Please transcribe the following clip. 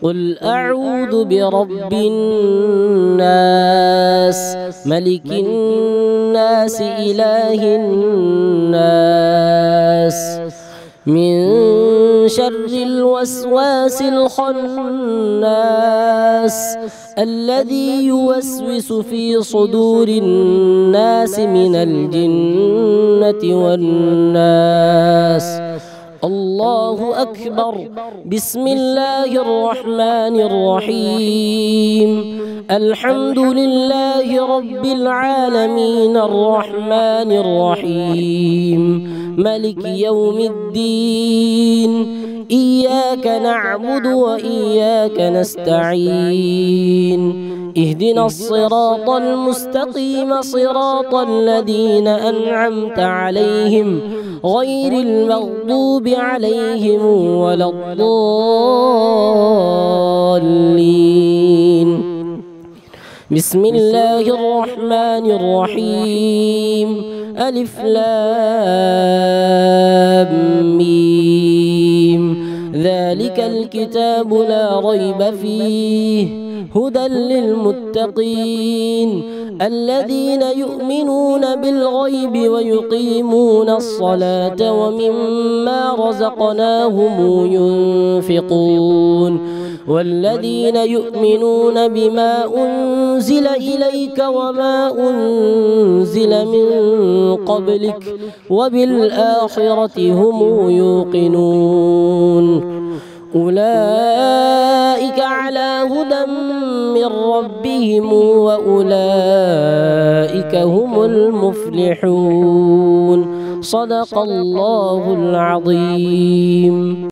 قل أعوذ برب الناس ملك الناس إله الناس من شر الوسواس الخناس الذي يوسوس في صدور الناس من الجنة والناس. الله أكبر. بسم الله الرحمن الرحيم. الحمد لله رب العالمين الرحمن الرحيم ملك يوم الدين. إياك نعبد وإياك نستعين. اهدنا الصراط المستقيم صراط الذين أنعمت عليهم غير المغضوب عليهم ولا الضالين. بسم الله الرحمن الرحيم. ألف لام ميم. ذلك الكتاب لا ريب فيه هدى للمتقين الذين يؤمنون بالغيب ويقيمون الصلاة ومما رزقناهم ينفقون والذين يؤمنون بما أنزل إليك وما أنزل من قبلك وبالآخرة هم يوقنون. أولئك على هدى من ربهم وأولئك هم المفلحون. صدق الله العظيم.